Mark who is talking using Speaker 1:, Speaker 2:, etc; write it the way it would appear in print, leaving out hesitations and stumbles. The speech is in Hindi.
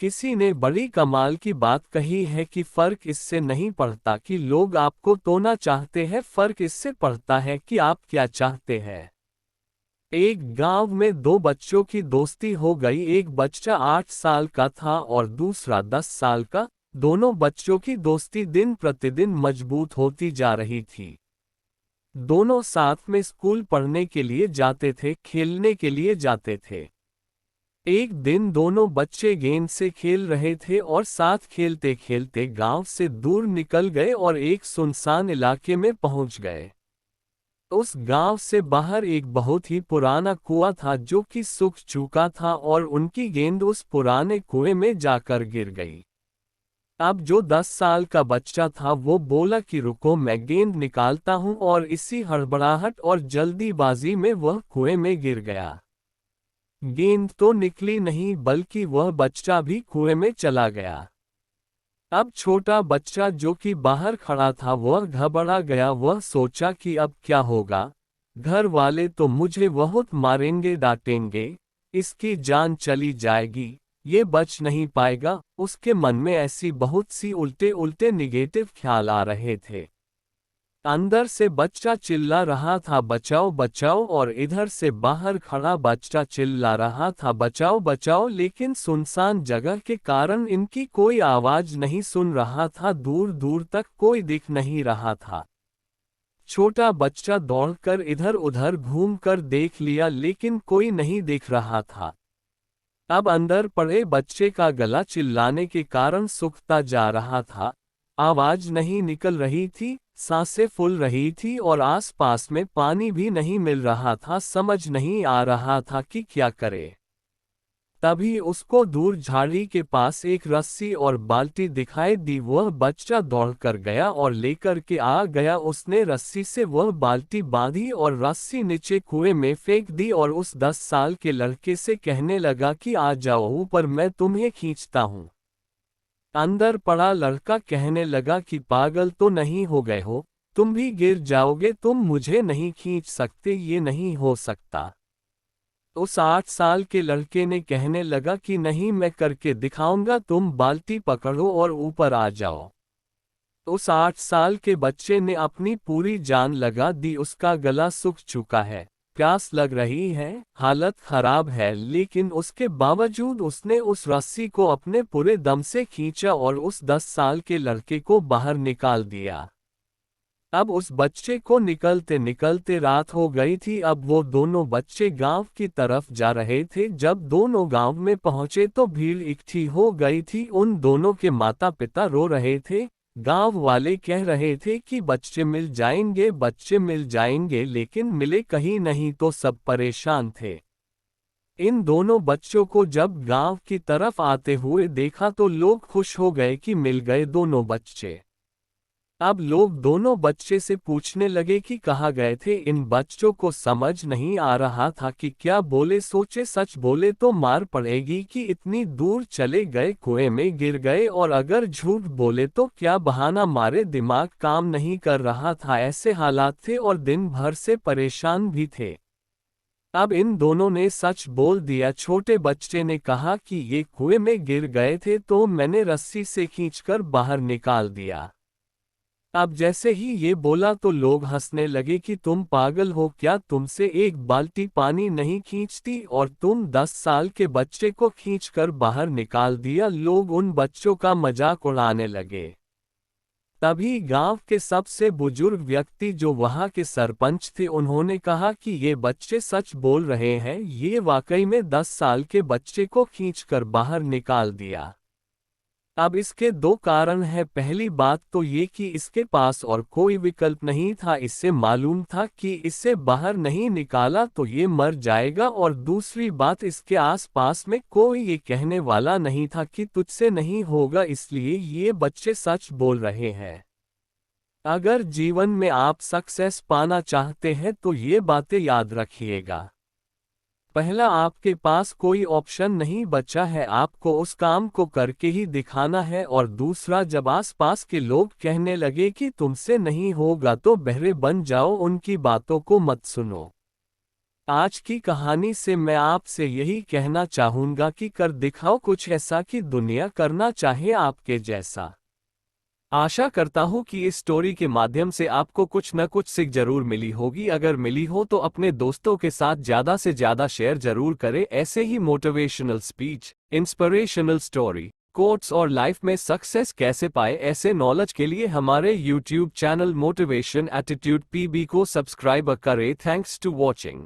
Speaker 1: किसी ने बड़ी कमाल की बात कही है कि फर्क इससे नहीं पड़ता कि लोग आपको तोड़ना चाहते हैं, फर्क इससे पड़ता है कि आप क्या चाहते हैं। एक गांव में दो बच्चों की दोस्ती हो गई। एक बच्चा 8 साल का था और दूसरा 10 साल का। दोनों बच्चों की दोस्ती दिन प्रतिदिन मजबूत होती जा रही थी। दोनों साथ में स्कूल पढ़ने के लिए जाते थे, खेलने के लिए जाते थे। एक दिन दोनों बच्चे गेंद से खेल रहे थे और साथ खेलते खेलते गांव से दूर निकल गए और एक सुनसान इलाके में पहुंच गए। उस गांव से बाहर एक बहुत ही पुराना कुआं था जो कि सूख चुका था और उनकी गेंद उस पुराने कुएं में जाकर गिर गई। अब जो 10 साल का बच्चा था वो बोला कि रुको, मैं गेंद निकालता हूं, और इसी हड़बड़ाहट और जल्दीबाजी में वह कुएं में गिर गया। गेंद तो निकली नहीं बल्कि वह बच्चा भी कुएं में चला गया। अब छोटा बच्चा जो कि बाहर खड़ा था वह घबरा गया। वह सोचा कि अब क्या होगा, घर वाले तो मुझे बहुत मारेंगे डांटेंगे, इसकी जान चली जाएगी, ये बच नहीं पाएगा। उसके मन में ऐसी बहुत सी उल्टे उल्टे निगेटिव ख्याल आ रहे थे। अंदर से बच्चा चिल्ला रहा था बचाओ बचाओ, और इधर से बाहर खड़ा बच्चा चिल्ला रहा था बचाओ बचाओ, लेकिन सुनसान जगह के कारण इनकी कोई आवाज नहीं सुन रहा था। दूर दूर तक कोई दिख नहीं रहा था। छोटा बच्चा दौड़कर इधर उधर घूमकर देख लिया लेकिन कोई नहीं दिख रहा था। अब अंदर पड़े बच्चे का गला चिल्लाने के कारण सूखता जा रहा था, आवाज नहीं निकल रही थी, सांसें फूल रही थी और आसपास में पानी भी नहीं मिल रहा था। समझ नहीं आ रहा था कि क्या करे। तभी उसको दूर झाड़ी के पास एक रस्सी और बाल्टी दिखाई दी। वह बच्चा दौड़कर गया और लेकर के आ गया। उसने रस्सी से वह बाल्टी बांधी और रस्सी नीचे कुएं में फेंक दी और उस 10 साल के लड़के से कहने लगा कि आ जाओ ऊपर, मैं तुम्हें खींचता हूँ। अंदर पड़ा लड़का कहने लगा कि पागल तो नहीं हो गए हो, तुम भी गिर जाओगे, तुम मुझे नहीं खींच सकते, ये नहीं हो सकता। उस 8 साल के लड़के ने कहने लगा कि नहीं, मैं करके दिखाऊंगा, तुम बाल्टी पकड़ो और ऊपर आ जाओ। उस 8 साल के बच्चे ने अपनी पूरी जान लगा दी। उसका गला सूख चुका है, प्यास लग रही है, हालत खराब है, लेकिन उसके बावजूद उसने उस रस्सी को अपने पूरे दम से खींचा और उस 10 साल के लड़के को बाहर निकाल दिया। अब उस बच्चे को निकलते निकलते रात हो गई थी। अब वो दोनों बच्चे गांव की तरफ जा रहे थे। जब दोनों गांव में पहुंचे तो भीड़ इकट्ठी हो गई थी। उन दोनों के माता पिता रो रहे थे। गांव वाले कह रहे थे कि बच्चे मिल जाएंगे, बच्चे मिल जाएंगे, लेकिन मिले कहीं नहीं। तो सब परेशान थे। इन दोनों बच्चों को जब गांव की तरफ आते हुए देखा तो लोग खुश हो गए कि मिल गए दोनों बच्चे। अब लोग दोनों बच्चे से पूछने लगे कि कहाँ गए थे। इन बच्चों को समझ नहीं आ रहा था कि क्या बोले। सोचे सच बोले तो मार पड़ेगी कि इतनी दूर चले गए, कुएं में गिर गए, और अगर झूठ बोले तो क्या बहाना मारे। दिमाग काम नहीं कर रहा था, ऐसे हालात थे और दिन भर से परेशान भी थे। अब इन दोनों ने सच बोल दिया। छोटे बच्चे ने कहा कि ये कुएं में गिर गए थे तो मैंने रस्सी से खींचकर बाहर निकाल दिया। अब जैसे ही ये बोला तो लोग हंसने लगे कि तुम पागल हो क्या, तुमसे एक बाल्टी पानी नहीं खींचती और तुम 10 साल के बच्चे को खींचकर बाहर निकाल दिया। लोग उन बच्चों का मजाक उड़ाने लगे। तभी गांव के सबसे बुजुर्ग व्यक्ति जो वहां के सरपंच थे, उन्होंने कहा कि ये बच्चे सच बोल रहे हैं, ये वाकई में 10 साल के बच्चे को खींचकर बाहर निकाल दिया। अब इसके दो कारण हैं। पहली बात तो ये कि इसके पास और कोई विकल्प नहीं था, इससे मालूम था कि इसे बाहर नहीं निकाला तो ये मर जाएगा, और दूसरी बात इसके आसपास में कोई ये कहने वाला नहीं था कि तुझसे नहीं होगा, इसलिए ये बच्चे सच बोल रहे हैं। अगर जीवन में आप सक्सेस पाना चाहते हैं तो ये बातें याद रखिएगा। पहला, आपके पास कोई ऑप्शन नहीं बचा है, आपको उस काम को करके ही दिखाना है। और दूसरा, जब आसपास के लोग कहने लगे कि तुमसे नहीं होगा तो बहरे बन जाओ, उनकी बातों को मत सुनो। आज की कहानी से मैं आपसे यही कहना चाहूंगा कि कर दिखाओ कुछ ऐसा कि दुनिया करना चाहे आपके जैसा। आशा करता हूँ कि इस स्टोरी के माध्यम से आपको कुछ न कुछ सीख जरूर मिली होगी। अगर मिली हो तो अपने दोस्तों के साथ ज़्यादा से ज़्यादा शेयर जरूर करें। ऐसे ही motivational speech, inspirational story, quotes और लाइफ में सक्सेस कैसे पाए ऐसे नॉलेज के लिए हमारे YouTube channel motivation attitude PB को सब्सक्राइब करें। Thanks to watching.